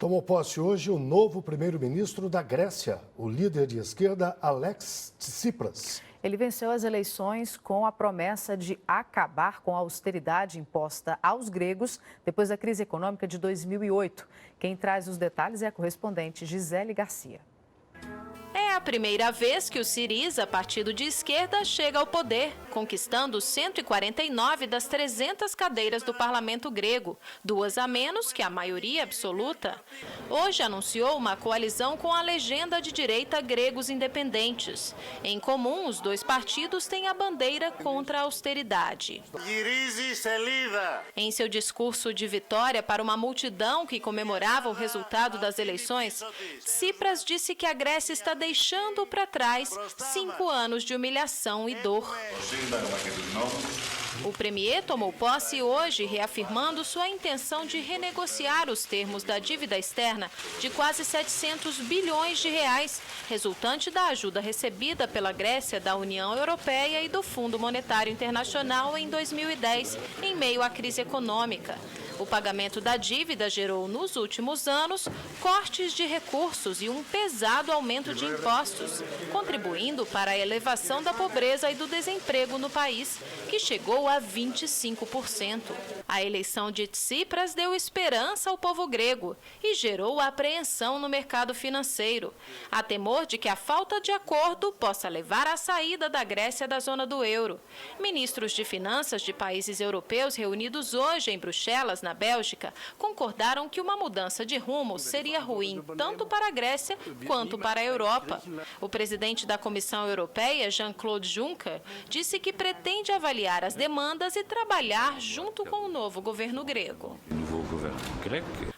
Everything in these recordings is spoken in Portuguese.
Tomou posse hoje o novo primeiro-ministro da Grécia, o líder de esquerda Alexis Tsipras. Ele venceu as eleições com a promessa de acabar com a austeridade imposta aos gregos depois da crise econômica de 2008. Quem traz os detalhes é a correspondente Gisele Garcia. É a primeira vez que o Syriza, partido de esquerda, chega ao poder, conquistando 149 das 300 cadeiras do parlamento grego, 2 a menos que a maioria absoluta. Hoje anunciou uma coalizão com a legenda de direita Gregos Independentes. Em comum, os dois partidos têm a bandeira contra a austeridade. Em seu discurso de vitória para uma multidão que comemorava o resultado das eleições, Tsipras disse que a Grécia está deixando para trás 5 anos de humilhação e dor. O premier tomou posse hoje, reafirmando sua intenção de renegociar os termos da dívida externa de quase 700 bilhões de reais, resultante da ajuda recebida pela Grécia da União Europeia e do Fundo Monetário Internacional em 2010, em meio à crise econômica. O pagamento da dívida gerou, nos últimos anos, cortes de recursos e um pesado aumento de impostos, contribuindo para a elevação da pobreza e do desemprego no país, que chegou a 25%. A eleição de Tsipras deu esperança ao povo grego e gerou apreensão no mercado financeiro. Há temor de que a falta de acordo possa levar à saída da Grécia da zona do euro. Ministros de finanças de países europeus reunidos hoje em Bruxelas, na Bélgica, concordaram que uma mudança de rumo seria ruim tanto para a Grécia quanto para a Europa. O presidente da Comissão Europeia, Jean-Claude Juncker, disse que pretende avaliar as demandas e trabalhar junto com o novo governo grego.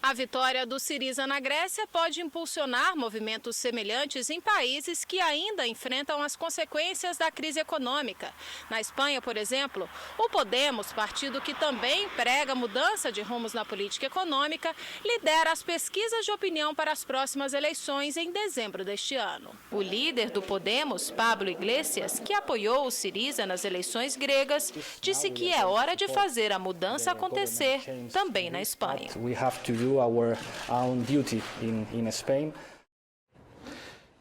A vitória do Syriza na Grécia pode impulsionar movimentos semelhantes em países que ainda enfrentam as consequências da crise econômica. Na Espanha, por exemplo, o Podemos, partido que também prega mudança de rumos na política econômica, lidera as pesquisas de opinião para as próximas eleições em dezembro deste ano. O líder do Podemos, Pablo Iglesias, que apoiou o Syriza nas eleições gregas, disse que é hora de fazer a mudança acontecer também na Espanha.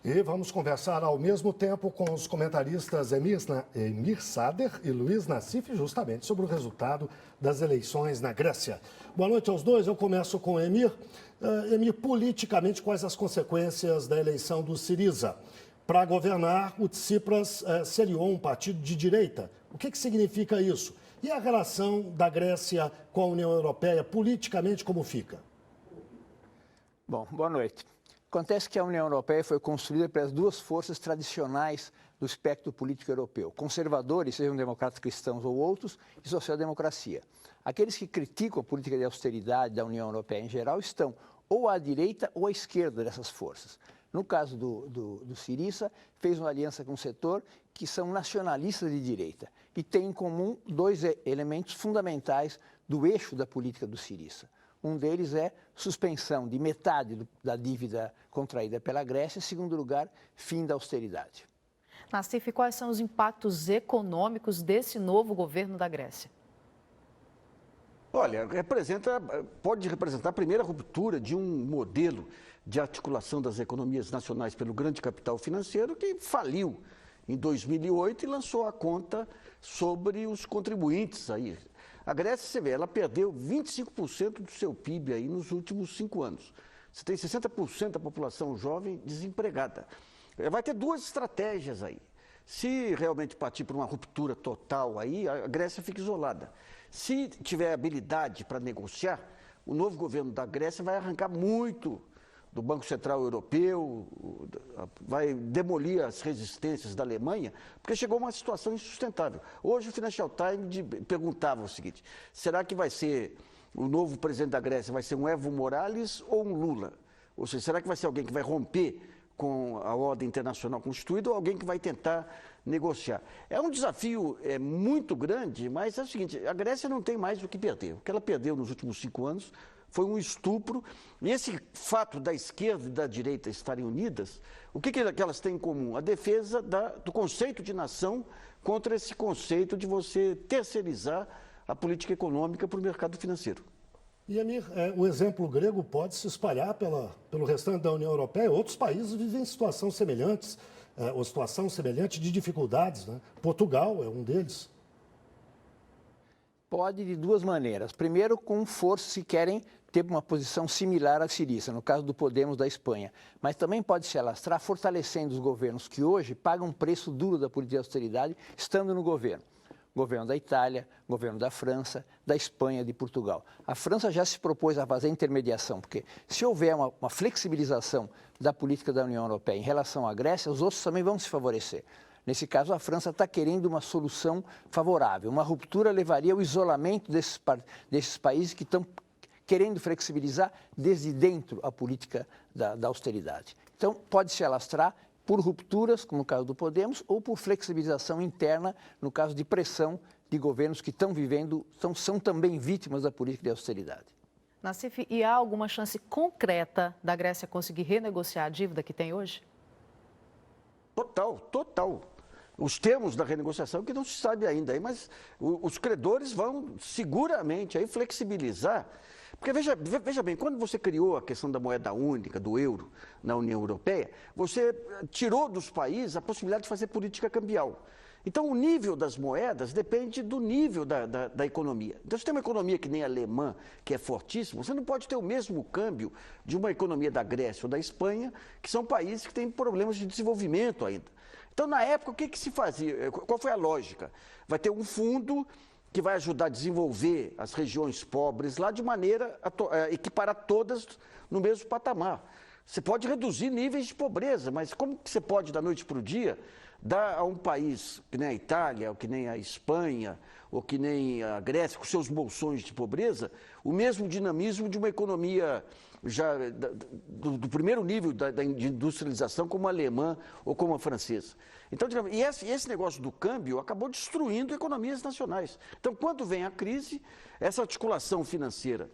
E vamos conversar ao mesmo tempo com os comentaristas Emir Sader e Luiz Nassif, justamente sobre o resultado das eleições na Grécia. Boa noite aos dois, eu começo com Emir. Emir, politicamente, quais as consequências da eleição do Syriza? Para governar, o Tsipras se aliou a um partido de direita. O que significa isso? E a relação da Grécia com a União Europeia, politicamente, como fica? Bom, boa noite. Acontece que a União Europeia foi construída pelas duas forças tradicionais do espectro político europeu. Conservadores, sejam democratas cristãos ou outros, e social-democracia. Aqueles que criticam a política de austeridade da União Europeia em geral estão ou à direita ou à esquerda dessas forças. No caso do Syriza, fez uma aliança com um setor que são nacionalistas de direita e tem em comum 2 elementos fundamentais do eixo da política do Syriza. Um deles é suspensão de metade da dívida contraída pela Grécia. Em segundo lugar, fim da austeridade. Nassif, quais são os impactos econômicos desse novo governo da Grécia? Olha, pode representar a primeira ruptura de um modelo de articulação das economias nacionais pelo grande capital financeiro que faliu em 2008 e lançou a conta sobre os contribuintes aí. A Grécia, você vê, ela perdeu 25% do seu PIB aí nos últimos 5 anos. Você tem 60% da população jovem desempregada. Vai ter 2 estratégias aí. Se realmente partir por uma ruptura total aí, a Grécia fica isolada. Se tiver habilidade para negociar, o novo governo da Grécia vai arrancar muito do Banco Central Europeu, vai demolir as resistências da Alemanha, porque chegou a uma situação insustentável. Hoje o Financial Times perguntava o seguinte: será que vai ser o novo presidente da Grécia, vai ser um Evo Morales ou um Lula? Ou seja, será que vai ser alguém que vai romper com a ordem internacional constituída ou alguém que vai tentar negociar? É um desafio muito grande, mas é o seguinte: a Grécia não tem mais o que perder. O que ela perdeu nos últimos 5 anos foi um estupro, e esse fato da esquerda e da direita estarem unidas, o que elas têm em comum? A defesa do conceito de nação contra esse conceito de você terceirizar a política econômica para o mercado financeiro. E, Amir, o exemplo grego pode se espalhar pelo restante da União Europeia. Outros países vivem situações semelhantes, ou situação semelhante de dificuldades, né? Portugal é um deles. Pode de duas maneiras. Primeiro, com forças que querem ter uma posição similar à Syriza, no caso do Podemos da Espanha. Mas também pode se alastrar fortalecendo os governos que hoje pagam um preço duro da política de austeridade, estando no governo. Governo da Itália, governo da França, da Espanha, de Portugal. A França já se propôs a fazer intermediação, porque se houver uma flexibilização da política da União Europeia em relação à Grécia, os outros também vão se favorecer. Nesse caso, a França está querendo uma solução favorável. Uma ruptura levaria ao isolamento desses países que estão querendo flexibilizar desde dentro a política da austeridade. Então, pode se alastrar por rupturas, como no caso do Podemos, ou por flexibilização interna, no caso de pressão de governos que estão vivendo, são também vítimas da política de austeridade. Nassif, e há alguma chance concreta da Grécia conseguir renegociar a dívida que tem hoje? Total. Os termos da renegociação que não se sabe ainda, mas os credores vão seguramente aí flexibilizar. Porque veja bem, quando você criou a questão da moeda única, do euro, na União Europeia, você tirou dos países a possibilidade de fazer política cambial. Então, o nível das moedas depende do nível da economia. Então, se tem uma economia que nem a alemã, que é fortíssima, você não pode ter o mesmo câmbio de uma economia da Grécia ou da Espanha, que são países que têm problemas de desenvolvimento ainda. Então, na época, o que se fazia? Qual foi a lógica? Vai ter um fundo que vai ajudar a desenvolver as regiões pobres lá de maneira a equiparar todas no mesmo patamar. Você pode reduzir níveis de pobreza, mas como que você pode, da noite para o dia, dar a um país que nem a Itália, ou que nem a Espanha, ou que nem a Grécia, com seus bolsões de pobreza, o mesmo dinamismo de uma economia já do primeiro nível de industrialização, como a alemã ou como a francesa. Então, e esse negócio do câmbio acabou destruindo economias nacionais. Então, quando vem a crise, essa articulação financeira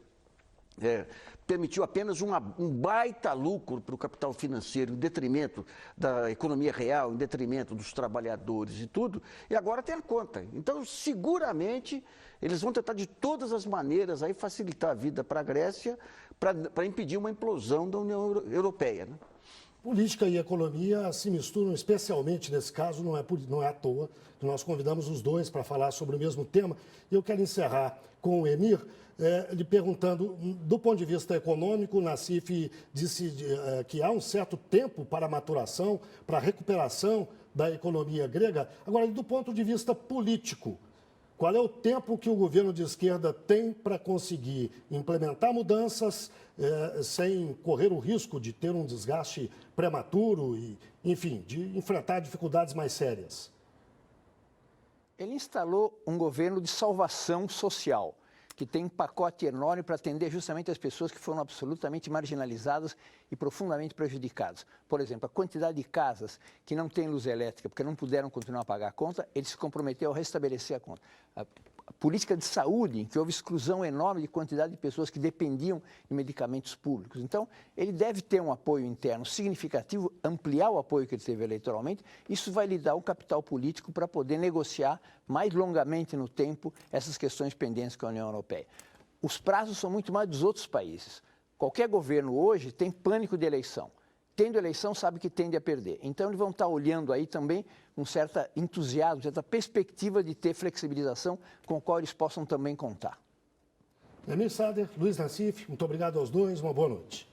permitiu apenas um baita lucro para o capital financeiro, em detrimento da economia real, em detrimento dos trabalhadores e tudo, e agora tem a conta. Então, seguramente, eles vão tentar de todas as maneiras aí facilitar a vida para a Grécia, para impedir uma implosão da União Europeia, né? Política e economia se misturam, especialmente nesse caso, não é à toa que nós convidamos os dois para falar sobre o mesmo tema. E eu quero encerrar com o Emir, lhe perguntando, do ponto de vista econômico, o Nassif disse que há um certo tempo para a maturação, para a recuperação da economia grega. Agora, do ponto de vista político, qual é o tempo que o governo de esquerda tem para conseguir implementar mudanças sem correr o risco de ter um desgaste prematuro e, enfim, de enfrentar dificuldades mais sérias? Ele instalou um governo de salvação social, que tem um pacote enorme para atender justamente as pessoas que foram absolutamente marginalizadas e profundamente prejudicadas. Por exemplo, a quantidade de casas que não têm luz elétrica porque não puderam continuar a pagar a conta, ele se comprometeu a restabelecer a conta. A política de saúde, em que houve exclusão enorme de quantidade de pessoas que dependiam de medicamentos públicos. Então, ele deve ter um apoio interno significativo, ampliar o apoio que ele teve eleitoralmente. Isso vai lhe dar um capital político para poder negociar mais longamente no tempo essas questões pendentes com a União Europeia. Os prazos são muito mais dos outros países. Qualquer governo hoje tem pânico de eleição. Tendo eleição, sabe que tende a perder. Então, eles vão estar olhando aí também com certo entusiasmo, certa perspectiva de ter flexibilização com a qual eles possam também contar. Emir Sader, Luiz Nassif, muito obrigado aos dois, uma boa noite.